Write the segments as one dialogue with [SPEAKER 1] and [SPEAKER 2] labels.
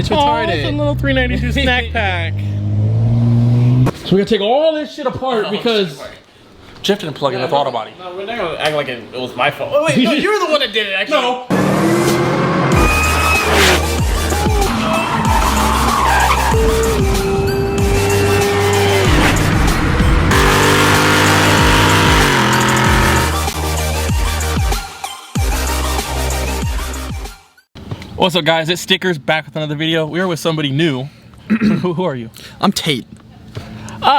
[SPEAKER 1] It's retarded.
[SPEAKER 2] Oh, it's a little 392 snack pack. So we're gonna take all this shit apart because Jeff didn't plug in the throttle body.
[SPEAKER 3] No, we're not gonna act like it was my fault. Oh, wait, no, you were the one that did it, actually.
[SPEAKER 2] No. What's up, guys? It's Stickers back with another video. We are with somebody new. Who are you?
[SPEAKER 1] I'm Tate.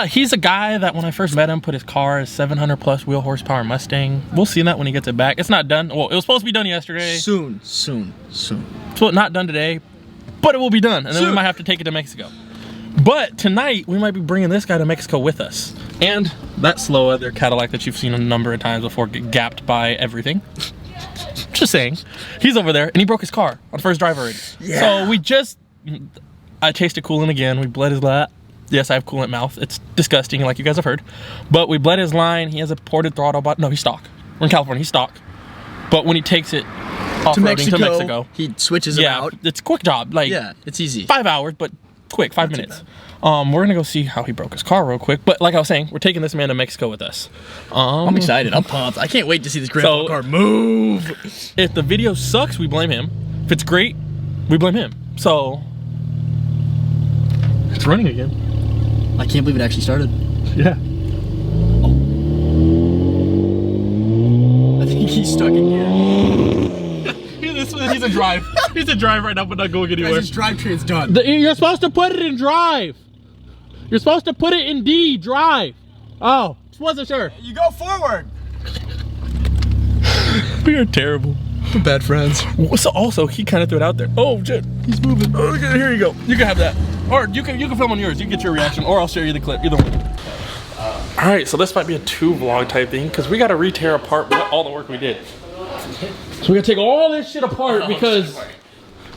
[SPEAKER 2] He's a guy that when I first met him put his car, his 700 plus wheel horsepower Mustang. We'll see that when he gets it back. It's not done. Well, it was supposed to be done yesterday.
[SPEAKER 1] Soon.
[SPEAKER 2] So not done today, but it will be done. And then we might have to take it to Mexico. But tonight we might be bringing this guy to Mexico with us. And that slow other Cadillac that you've seen a number of times before get gapped by everything. Just saying. He's over there and he broke his car on first drive already. Yeah. So I tasted coolant again. We bled his line. Yes, I have coolant mouth. It's disgusting, like you guys have heard. But we bled his line. He has a ported throttle body. No, he's stock. We're in California. He's stock. But when he takes it off-roading to Mexico,
[SPEAKER 1] he switches it out.
[SPEAKER 2] It's a quick job. Like,
[SPEAKER 1] yeah, it's easy.
[SPEAKER 2] 5 hours, but quick, 5 minutes. We're gonna go see how he broke his car real quick. But like I was saying, we're taking this man to Mexico with us.
[SPEAKER 1] I'm excited. I'm pumped. I can't wait to see this grandpa car move.
[SPEAKER 2] If the video sucks, we blame him. If it's great, we blame him. So it's running again.
[SPEAKER 1] I can't believe it actually started.
[SPEAKER 2] Yeah.
[SPEAKER 1] Oh. I think he's stuck in gear.
[SPEAKER 2] He's a drive. He's a drive right now, but not going anywhere.
[SPEAKER 1] His drivetrain's done.
[SPEAKER 2] You're supposed to put it in drive. You're supposed to put it in D, drive. Oh, just wasn't sure.
[SPEAKER 1] You go forward.
[SPEAKER 2] We are terrible.
[SPEAKER 1] We're bad friends.
[SPEAKER 2] So also, he kind of threw it out there. Oh, shit. He's moving. Oh, okay, here you go. You can have that. Or you can film on yours. You can get your reaction, or I'll share you the clip. Either one. All right, so this might be a 2 vlog type thing because we got to re-tear apart all the work we did. So we're gonna take all this shit apart because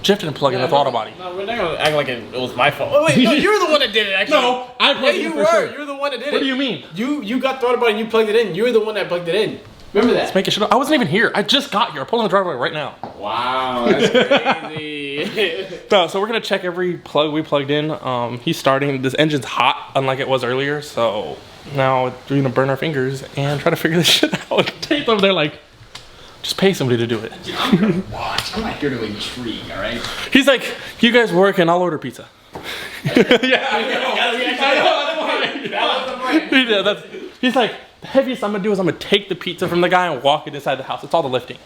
[SPEAKER 2] Jeff didn't plug in the throttle body.
[SPEAKER 3] No, we're not gonna act like it was my fault. Oh, wait, no, you were the one that did it, actually.
[SPEAKER 2] No, I plugged it in for sure.
[SPEAKER 3] You were the one that did it.
[SPEAKER 2] What do you mean?
[SPEAKER 3] You got throttle body and you plugged it in. You were the one that plugged it in. Remember that?
[SPEAKER 2] Let's make it shit up. I wasn't even here. I just got here. I'm pulling the driveway right now.
[SPEAKER 3] Wow, that's crazy.
[SPEAKER 2] No, so we're gonna check every plug we plugged in. He's starting. This engine's hot, unlike it was earlier. So now we're gonna burn our fingers and try to figure this shit out. Tate's over there like, just pay somebody to do it.
[SPEAKER 1] Dude, I'm gonna watch. I'm not here to intrigue, all right?
[SPEAKER 2] He's like, you guys work and I'll order pizza. Yeah, I know. He's like, the heaviest I'm gonna do is I'm gonna take the pizza from the guy and walk it inside the house. It's all the lifting.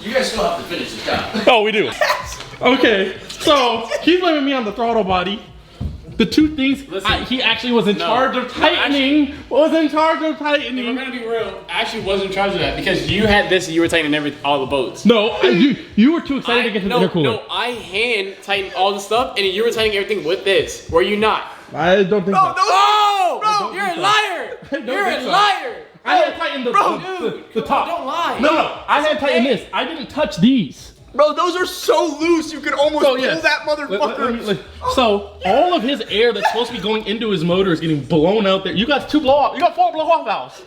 [SPEAKER 1] You guys still have to finish this job.
[SPEAKER 2] Oh, we do. Okay, so he's blaming me on the throttle body. The two things, he actually was in charge of tightening. We're gonna be
[SPEAKER 3] real. I actually was in charge of that because you had this and you were tightening all the bolts.
[SPEAKER 2] No, you were too excited to get to the intercooler.
[SPEAKER 3] No, I hand tightened all the stuff and you were tightening everything with this. Were you not?
[SPEAKER 2] I don't think so.
[SPEAKER 3] Oh, you're a liar. You're a liar.
[SPEAKER 2] I had tightened the top.
[SPEAKER 3] Don't lie.
[SPEAKER 2] No, I had tightened this. I didn't touch these.
[SPEAKER 1] Bro, those are so loose, you could almost pull that motherfucker.
[SPEAKER 2] So, all of his air that's supposed to be going into his motor is getting blown out there. You got 2 blow-off. You got 4 blow-off valves.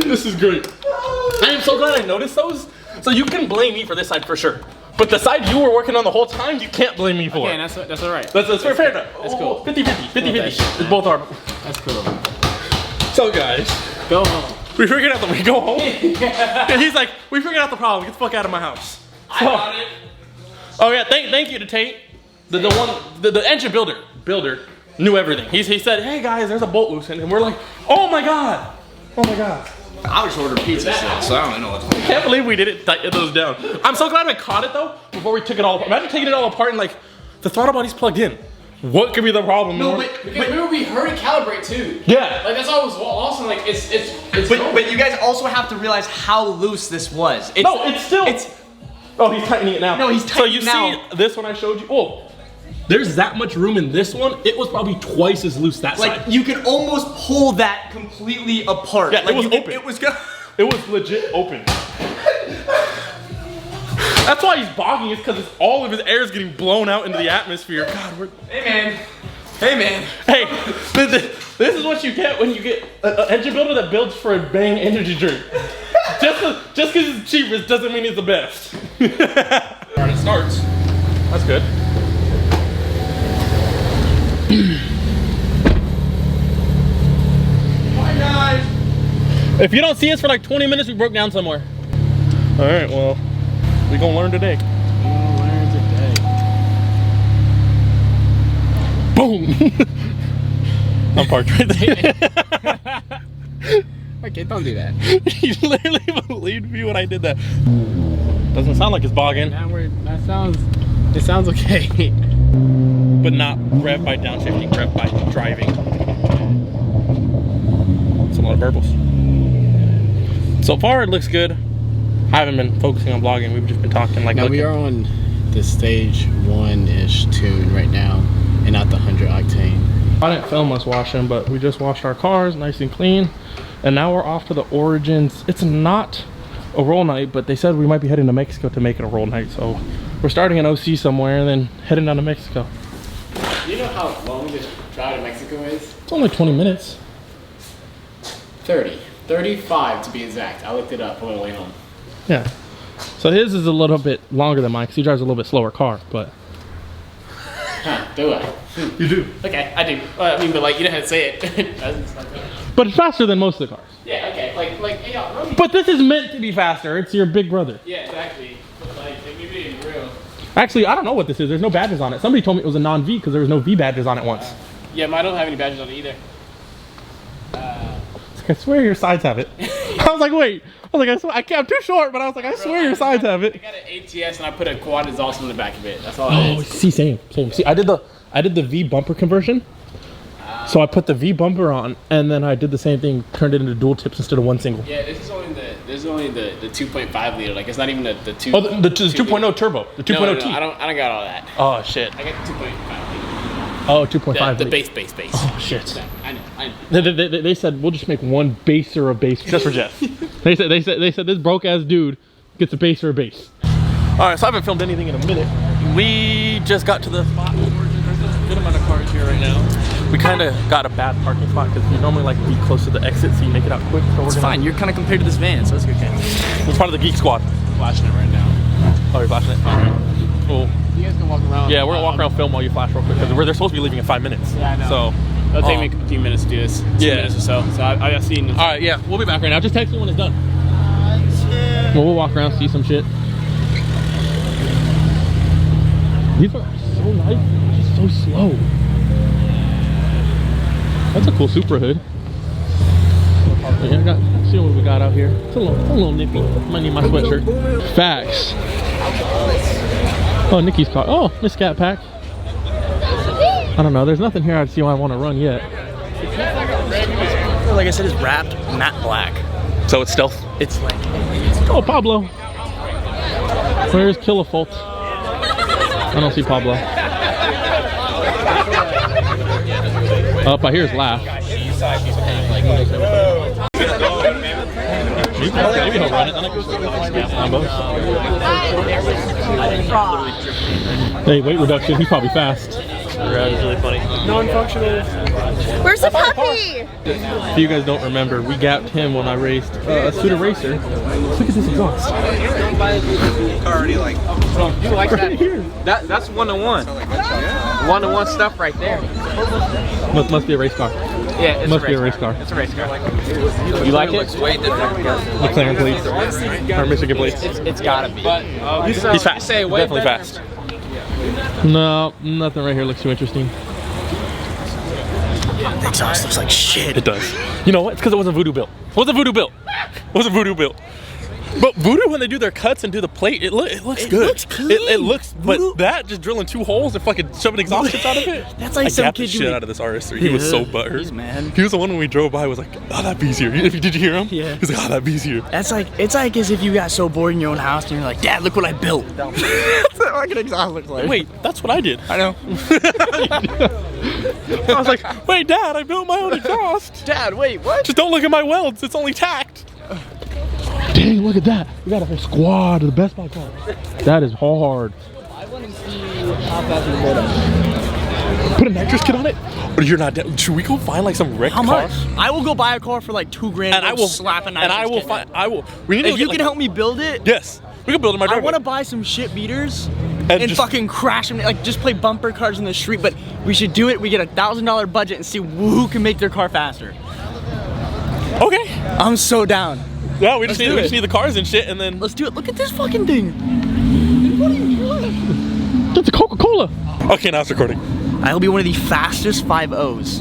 [SPEAKER 2] This is great. I am so glad I noticed those. So you can blame me for this side for sure. But the side you were working on the whole time, you can't blame me for.
[SPEAKER 3] Okay, that's all right.
[SPEAKER 2] That's fair.
[SPEAKER 3] That's cool.
[SPEAKER 2] 50-50. It's both are.
[SPEAKER 3] That's cool.
[SPEAKER 2] So guys,
[SPEAKER 3] go home.
[SPEAKER 2] We figured out that we go home. And he's like, we figured out the problem. Get the fuck out of my house.
[SPEAKER 3] I got it.
[SPEAKER 2] Oh yeah, thank you to Tate. The engine builder knew everything. He said, hey guys, there's a bolt loose, and we're like, oh my god.
[SPEAKER 1] I was ordering pizza still, so I don't know what to do.
[SPEAKER 2] I can't believe we didn't tighten those down. I'm so glad we caught it though before we took it all apart. Imagine taking it all apart and like the throttle body's plugged in. What could be the problem?
[SPEAKER 3] No, because we heard it calibrate too.
[SPEAKER 2] Yeah.
[SPEAKER 3] Like that's all was awesome. Like it's
[SPEAKER 1] but you guys also have to realize how loose this was.
[SPEAKER 2] It's still. Oh, he's tightening it now.
[SPEAKER 1] No, he's tightening now.
[SPEAKER 2] So you see this one I showed you? Oh, there's that much room in this one. It was probably twice as loose that side.
[SPEAKER 1] Like you could almost pull that completely apart.
[SPEAKER 2] Yeah,
[SPEAKER 1] like,
[SPEAKER 2] it was open.
[SPEAKER 1] It was
[SPEAKER 2] legit open. That's why he's bogging, is because all of his air is getting blown out into the atmosphere. God,
[SPEAKER 1] Hey man.
[SPEAKER 2] Hey, this is what you get when you get an engine builder that builds for a Bang energy drink. Just because it's cheapest doesn't mean it's the best. Alright, it starts. That's good. Bye guys. If you don't see us for like 20 minutes, we broke down somewhere. All right, well, we gonna learn today. Boom. I'm parked right there.
[SPEAKER 3] Okay, don't do that.
[SPEAKER 2] You literally believed me when I did that. Doesn't sound like it's bogging.
[SPEAKER 3] It sounds okay.
[SPEAKER 2] But not rev by downshifting, rev by driving. It's a lot of verbals. So far it looks good. I haven't been focusing on vlogging, we've just been talking like.
[SPEAKER 3] Now we are on the stage 1-ish tune right now, and not the 100 octane.
[SPEAKER 2] I didn't film us washing, but we just washed our cars nice and clean. And now we're off to the Origins. It's not a roll night, but they said we might be heading to Mexico to make it a roll night. So we're starting in OC somewhere and then heading down to Mexico.
[SPEAKER 3] Do you know how long this drive to Mexico is?
[SPEAKER 2] It's only 20 minutes.
[SPEAKER 3] 35 to be exact. I looked it up on the way home.
[SPEAKER 2] Yeah. So his is a little bit longer than mine because he drives a little bit slower car, but.
[SPEAKER 3] Huh, do I?
[SPEAKER 2] You do.
[SPEAKER 3] Okay, I do. I mean, but like, you don't have to say it.
[SPEAKER 2] But it's faster than most of the cars.
[SPEAKER 3] Yeah, okay. Like, hey, y'all,
[SPEAKER 2] but this is meant to be faster. It's your big brother.
[SPEAKER 3] Yeah, exactly. But like, maybe it's real.
[SPEAKER 2] Actually, I don't know what this is. There's no badges on it. Somebody told me it was a non-V because there was no V badges on it once.
[SPEAKER 3] Yeah, I don't have any badges on it either.
[SPEAKER 2] I swear your sides have it. I was like, wait. I was like, I can't, I'm too short, but I was like, I swear your sides have it.
[SPEAKER 3] I got an ATS and I put a quad exhaust on the back of it. That's all it is.
[SPEAKER 2] See, same. See, I did the V bumper conversion. So I put the V bumper on, and then I did the same thing, turned it into dual tips instead of one single.
[SPEAKER 3] Yeah, this is only the 2.5 liter. Like, it's not even the 2.
[SPEAKER 2] Oh, the 2.0 turbo, the 2.0
[SPEAKER 3] no,
[SPEAKER 2] T.
[SPEAKER 3] I don't got all that.
[SPEAKER 2] Oh shit.
[SPEAKER 3] I got the 2.5 liter.
[SPEAKER 2] Oh, 2.5.
[SPEAKER 3] The base.
[SPEAKER 2] Oh shit.
[SPEAKER 3] I know.
[SPEAKER 2] They said we'll just make one baser of base just for Jeff. they said this broke ass dude gets a baser of base. All right, so I haven't filmed anything in a minute. We just got to the spot. There's a good amount of cars here right now. We kind of got a bad parking spot because we normally like to be close to the exit so you make it out quick. So
[SPEAKER 1] it's fine. You're kind of compared to this van, so it's good.
[SPEAKER 2] It's part of the Geek Squad.
[SPEAKER 3] I'm flashing it right now.
[SPEAKER 2] Oh, you're flashing it? All right. Cool.
[SPEAKER 3] You guys can walk around.
[SPEAKER 2] Yeah, we're gonna walk around, film while you flash real quick because they're supposed to be leaving in 5 minutes.
[SPEAKER 3] Yeah, I know.
[SPEAKER 2] So
[SPEAKER 3] it'll take me a few minutes to do this. 2 minutes or so. So I've seen.
[SPEAKER 2] All right, yeah, we'll be back right now. Just text me when it's done. Well, we'll walk around, see some shit. These are so nice, just so slow. That's a cool Supra hood. Yeah, see what we got out here. It's a little nippy. Might need my sweatshirt. Facts. Oh, Nikki's car. Oh, Miss Scat Pack. I don't know. There's nothing here I'd see why I want to run yet.
[SPEAKER 1] Like I said, it's wrapped matte black.
[SPEAKER 2] So it's stealth?
[SPEAKER 1] It's like...
[SPEAKER 2] Oh, Pablo. Where's Killafolt? I don't see Pablo. Up, I hear his laugh. Maybe he'll run it. Hey, weight reduction. He's probably fast.
[SPEAKER 1] That was really funny. Non-functional.
[SPEAKER 4] Where's the puppy?
[SPEAKER 2] If you guys don't remember, we gapped him when I raced a Suda Racer. Look at this exhaust.
[SPEAKER 5] Already like.
[SPEAKER 3] You like
[SPEAKER 2] right here.
[SPEAKER 5] That's one-to-one. One-to-one stuff right there.
[SPEAKER 2] Must be a race car.
[SPEAKER 5] Yeah, it's
[SPEAKER 2] must be a race car.
[SPEAKER 5] It's a race car. You like it?
[SPEAKER 2] McLaren plates or Michigan plates.
[SPEAKER 5] It's gotta be.
[SPEAKER 2] He's fast. Definitely fast. No, nothing right here looks too interesting.
[SPEAKER 1] The exhaust looks like shit.
[SPEAKER 2] It does. You know what? It's because it wasn't Voodoo built. It wasn't Voodoo built. It wasn't Voodoo built. But Voodoo, when they do their cuts and do the plate, it looks good.
[SPEAKER 1] Looks clean.
[SPEAKER 2] It looks,
[SPEAKER 1] Voodoo.
[SPEAKER 2] but that just drilling 2 holes and fucking shoving exhaust tips out of it.
[SPEAKER 1] That's like
[SPEAKER 2] I
[SPEAKER 1] some
[SPEAKER 2] gapped
[SPEAKER 1] kid
[SPEAKER 2] the shit
[SPEAKER 1] doing-
[SPEAKER 2] out of this RS3. He was so butthurt.
[SPEAKER 1] He's mad.
[SPEAKER 2] He was the one when we drove by was like, oh, that bee's here. Did you hear him?
[SPEAKER 1] Yeah.
[SPEAKER 2] He's like, oh, that bee's here.
[SPEAKER 1] That's like, it's like as if you got so bored in your own house and you're like, Dad, look what I built. That's what like an exhaust looks like.
[SPEAKER 2] Wait, that's what I did.
[SPEAKER 1] I know.
[SPEAKER 2] I was like, wait, Dad, I built my own exhaust.
[SPEAKER 1] Dad, wait, what?
[SPEAKER 2] Just don't look at my welds. It's only tacked. Dang, look at that. We got a whole squad of the Best Buy cars. That is hard.
[SPEAKER 1] I want to see how fast you can build up.
[SPEAKER 2] Put a nitrous kit on it? Or you're not down. Should we go find like some wrecked
[SPEAKER 1] How much?
[SPEAKER 2] car?
[SPEAKER 1] I will go buy a car for like $2 grand
[SPEAKER 2] And I will
[SPEAKER 1] slap a
[SPEAKER 2] and I will
[SPEAKER 1] kit.
[SPEAKER 2] find. We need to
[SPEAKER 1] If you
[SPEAKER 2] get,
[SPEAKER 1] can help me build it,
[SPEAKER 2] Yes. We could build in my
[SPEAKER 1] I
[SPEAKER 2] driveway.
[SPEAKER 1] want to buy some shit beaters
[SPEAKER 2] And
[SPEAKER 1] and
[SPEAKER 2] just-
[SPEAKER 1] fucking crash them, like just play bumper cars in the street. But we should do it. We get $1,000 budget and see who can make their car faster.
[SPEAKER 2] Okay.
[SPEAKER 1] I'm so down.
[SPEAKER 2] Yeah, we just
[SPEAKER 1] Let's do
[SPEAKER 2] need
[SPEAKER 1] it.
[SPEAKER 2] just need the cars and shit, and then
[SPEAKER 1] Let's do it. Look at this fucking thing.
[SPEAKER 2] that's a Coca-Cola. Okay, now it's recording.
[SPEAKER 1] I'll be one of the fastest 5.0s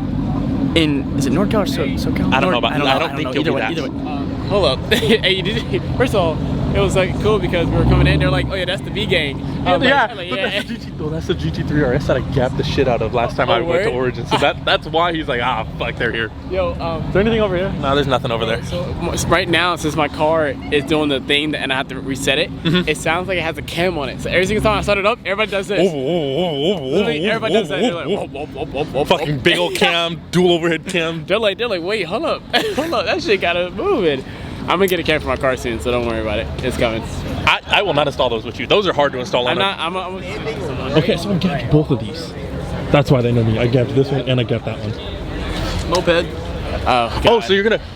[SPEAKER 1] in, is it NorCal or SoCal?
[SPEAKER 2] I don't know about. I don't think
[SPEAKER 1] know.
[SPEAKER 2] you'll
[SPEAKER 1] Either
[SPEAKER 2] be
[SPEAKER 1] way,
[SPEAKER 2] that.
[SPEAKER 1] either way.
[SPEAKER 3] Hold up. Hey, you did. First of all, it was like cool because we were coming in. They're like, oh yeah, that's the V gang. I'm like, yeah.
[SPEAKER 2] That's the GT3 RS that I gapped the shit out of last time I went to
[SPEAKER 3] word?
[SPEAKER 2] Origin. So that's why he's like, ah, fuck, they're here.
[SPEAKER 3] Yo,
[SPEAKER 2] Is there anything over here? No, there's nothing over there.
[SPEAKER 3] So right now, since my car is doing the thing and I have to reset it, it sounds like it has a cam on it. So every single time I start it up, everybody does this. Literally, everybody does that. They're like, whoop, whoop, whoop, whoop, whoop,
[SPEAKER 2] Fucking
[SPEAKER 3] whoop.
[SPEAKER 2] big old cam, dual overhead cam.
[SPEAKER 3] They're like, wait, hold up, hold up, that shit gotta move it. I'm gonna get a cam for my car soon, so don't worry about it. It's coming.
[SPEAKER 2] I will not install those with you. Those are hard to install on
[SPEAKER 6] Okay, so I gapped both of these. That's why they know me. I gapped this one and I gapped that one.
[SPEAKER 1] Moped.
[SPEAKER 3] Oh,
[SPEAKER 2] Oh,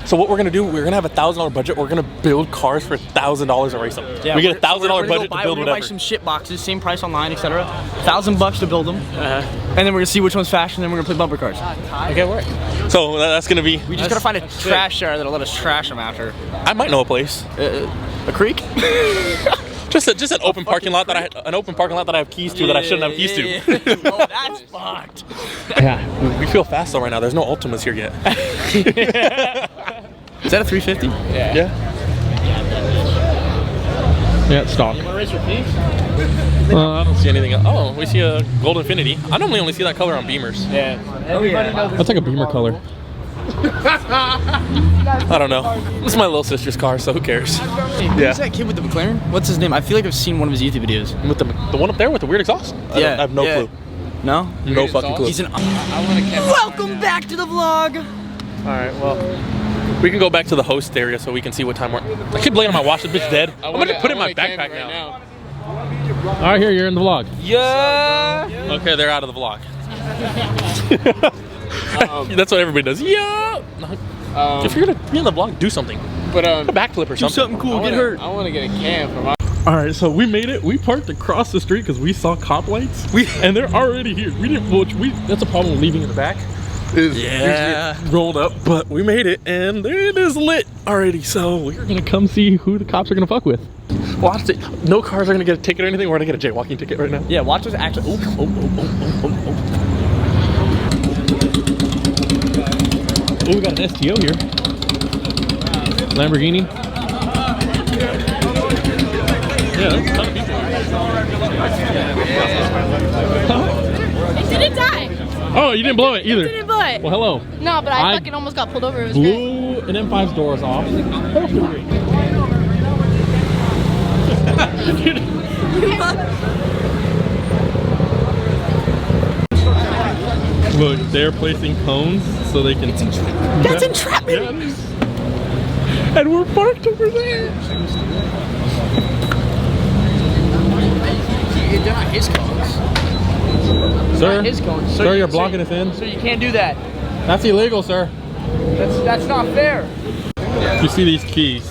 [SPEAKER 2] so what we're gonna do? We're gonna have $1,000 budget. We're gonna build cars for $1,000 and race them.
[SPEAKER 1] Yeah,
[SPEAKER 2] we get
[SPEAKER 1] we're
[SPEAKER 2] $1,000
[SPEAKER 1] gonna
[SPEAKER 2] budget
[SPEAKER 1] go
[SPEAKER 2] to build
[SPEAKER 1] We're gonna buy
[SPEAKER 2] whatever.
[SPEAKER 1] some shit boxes, same price online, etc. $1,000 to build them, and then we're gonna see which one's faster, and then we're gonna play bumper cars.
[SPEAKER 3] okay, work.
[SPEAKER 2] So that's gonna be.
[SPEAKER 1] We just gotta find a trash yard that'll let us trash them after.
[SPEAKER 2] I might know a place.
[SPEAKER 1] A creek?
[SPEAKER 2] Just an open parking lot that I have keys to that I shouldn't have keys to.
[SPEAKER 1] Oh, that's fucked.
[SPEAKER 2] Yeah, we feel fast though right now. There's no Ultimas here yet.
[SPEAKER 1] Is that a 350?
[SPEAKER 2] Yeah.
[SPEAKER 6] Yeah, it's stock.
[SPEAKER 2] I don't see anything else. Oh, we see a Gold Infinity. I normally only see that color on Beamers.
[SPEAKER 3] Yeah.
[SPEAKER 6] That's like a Beamer color.
[SPEAKER 2] I don't know. This is my little sister's car, so who cares?
[SPEAKER 1] Who's that kid with the McLaren? What's his name? I feel like I've seen one of his YouTube videos.
[SPEAKER 2] With the one up there with the weird exhaust? I have no clue.
[SPEAKER 1] No?
[SPEAKER 2] No fucking clue.
[SPEAKER 1] He's an.
[SPEAKER 3] I want to camp.
[SPEAKER 1] Welcome back to the vlog.
[SPEAKER 2] All right, well, we can go back to the host area so we can see what time we're. I keep blaming on my watch. This bitch dead. I'm gonna put it in my backpack now.
[SPEAKER 6] All right, here, you're in the vlog.
[SPEAKER 2] Yeah. Okay, they're out of the vlog. That's what everybody does. Yeah. If you're gonna be in the vlog, do something.
[SPEAKER 3] But
[SPEAKER 2] A backflip or
[SPEAKER 1] Do
[SPEAKER 2] something.
[SPEAKER 1] something cool. Get hurt.
[SPEAKER 3] I want to get a cam for my.
[SPEAKER 6] All right, so we made it. We parked across the street because we saw cop lights, and they're already here. We didn't. That's a problem with leaving in the back.
[SPEAKER 1] Yeah.
[SPEAKER 6] Rolled up, but we made it, and it is lit already. So we're gonna come see who the cops are gonna fuck with.
[SPEAKER 2] Watch it. No cars are gonna get a ticket or anything. We're gonna get a jaywalking ticket right now.
[SPEAKER 1] Yeah. Watch us actually. Oh.
[SPEAKER 6] Oh, we got an STO here. Lamborghini. Yeah, that's a ton of people.
[SPEAKER 4] It didn't die.
[SPEAKER 6] Oh, you didn't blow it either.
[SPEAKER 4] It didn't blow it.
[SPEAKER 6] Well, hello.
[SPEAKER 4] No, but I
[SPEAKER 6] I
[SPEAKER 4] fucking almost got pulled over. It was great.
[SPEAKER 6] Blew an M5's doors off. That was pretty great. Look, they're placing cones so they can.
[SPEAKER 1] That's entrapment.
[SPEAKER 6] Yeah. And we're parked over there.
[SPEAKER 1] They're not his cones.
[SPEAKER 6] Sir,
[SPEAKER 1] His cones.
[SPEAKER 6] sir, you're blocking us in.
[SPEAKER 1] So you can't do that.
[SPEAKER 6] That's illegal, sir.
[SPEAKER 1] That's not fair.
[SPEAKER 6] You see these keys?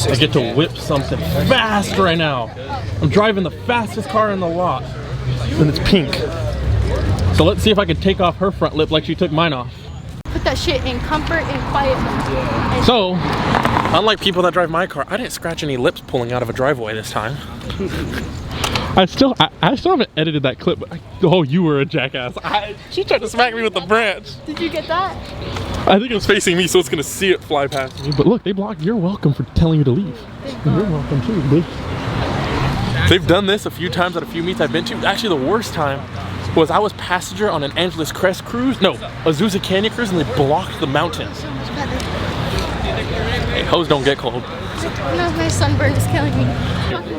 [SPEAKER 6] I get to whip something fast right now. I'm driving the fastest car in the lot, and it's pink. So let's see if I can take off her front lip like she took mine off.
[SPEAKER 4] Put that shit in comfort and quiet mode.
[SPEAKER 6] So,
[SPEAKER 2] Unlike people that drive my car, I didn't scratch any lips pulling out of a driveway this time.
[SPEAKER 6] I still haven't edited that clip. But oh, you were a jackass.
[SPEAKER 2] She tried to smack me with the branch.
[SPEAKER 4] Did you get that?
[SPEAKER 2] I think it was facing me, so it's gonna see it fly past me.
[SPEAKER 6] But look, they blocked. You're welcome for telling you to leave. You're welcome too, bitch.
[SPEAKER 2] They've done this a few times at a few meets I've been to. Actually, the worst time was I was passenger on an Angeles Crest cruise. No, Azusa Canyon cruise, and they blocked the mountains. Hey, hoes don't get cold.
[SPEAKER 4] No, my sunburn is killing me.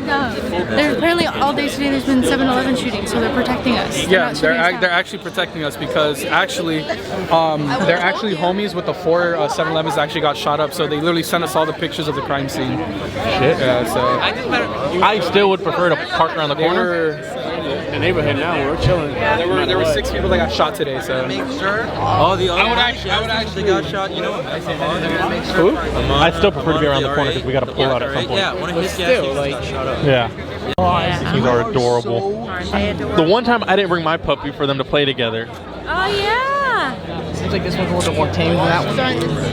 [SPEAKER 4] No. There's apparently all day today there's been 7-Eleven shootings, so they're protecting us.
[SPEAKER 7] Yeah,
[SPEAKER 4] not shooting us down.
[SPEAKER 7] they're actually protecting us because actually, they're actually homies with the 4 7-Elevens that actually got shot up. So they literally sent us all the pictures of the crime scene.
[SPEAKER 2] Shit.
[SPEAKER 7] Yeah, so
[SPEAKER 2] I still would prefer to park around the corner.
[SPEAKER 3] the neighborhood now. We're chilling.
[SPEAKER 7] Yeah, there were 6 people that got shot today, so.
[SPEAKER 5] All the other I would actually got shot, you know.
[SPEAKER 6] Who? I still prefer to be around the corner because we got to pull out at some point.
[SPEAKER 5] Yeah, one of his gas got shot up.
[SPEAKER 6] Yeah. These are adorable. The one time I didn't bring my puppy for them to play together.
[SPEAKER 8] Oh yeah.
[SPEAKER 1] Seems like this one's a little bit more tame than that one.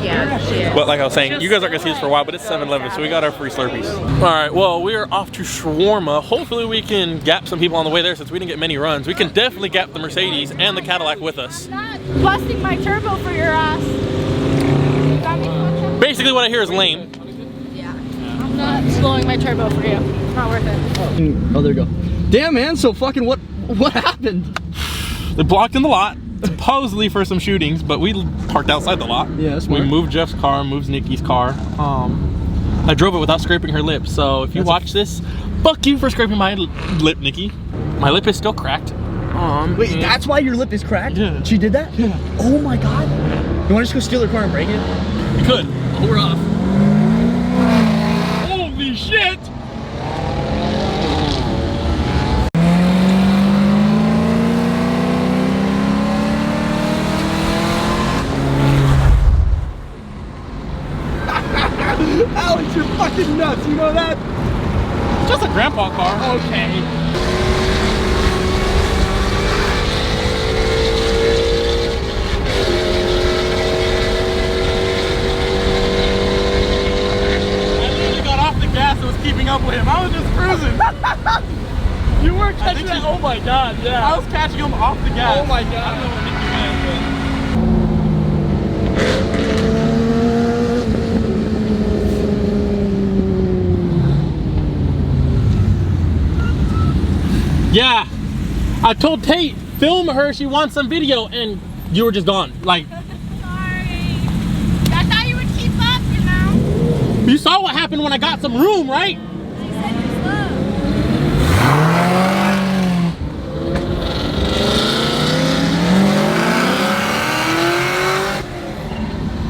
[SPEAKER 8] Yeah.
[SPEAKER 6] But like I was saying, you guys aren't gonna see this for a while, but it's 7-Eleven, so we got our free Slurpees. All right, well, we are off to shawarma. Hopefully we can gap some people on the way there since we didn't get many runs. We can definitely gap the Mercedes and the Cadillac with us.
[SPEAKER 8] Busting my turbo for your ass.
[SPEAKER 6] Basically what I hear is lame.
[SPEAKER 4] Yeah. I'm not slowing my turbo for you. It's not worth it.
[SPEAKER 1] Oh, there you go. Damn, man. So fucking what happened?
[SPEAKER 6] They blocked in the lot, supposedly for some shootings, but we parked outside the lot.
[SPEAKER 1] Yeah,
[SPEAKER 6] We
[SPEAKER 1] smart.
[SPEAKER 6] moved Jeff's car, moved Nikki's car. I drove it without scraping her lip, so if you watch this, fuck you for scraping my lip, Nikki. My lip is still cracked.
[SPEAKER 1] Wait, that's why your lip is cracked?
[SPEAKER 6] Yeah.
[SPEAKER 1] She did that? Yeah. Oh my god. You want to just go steal her car and break it?
[SPEAKER 6] You could.
[SPEAKER 1] Oh, we're off.
[SPEAKER 6] Holy shit!
[SPEAKER 1] Alex, you're fucking nuts. You know that?
[SPEAKER 6] It's just a grandpa car.
[SPEAKER 1] Okay.
[SPEAKER 6] Gas was keeping up with him. I was just cruising.
[SPEAKER 1] You were catching that? Oh my god, yeah.
[SPEAKER 6] I was catching him off the gas.
[SPEAKER 1] Oh my god.
[SPEAKER 6] I don't know what Nicky meant, but... Yeah. I told Tate, film her, she wants some video, and you were just gone. Like, you saw what happened when I got some room, right?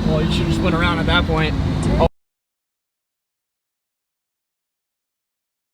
[SPEAKER 1] Well, you should have just went around at that point. Oh.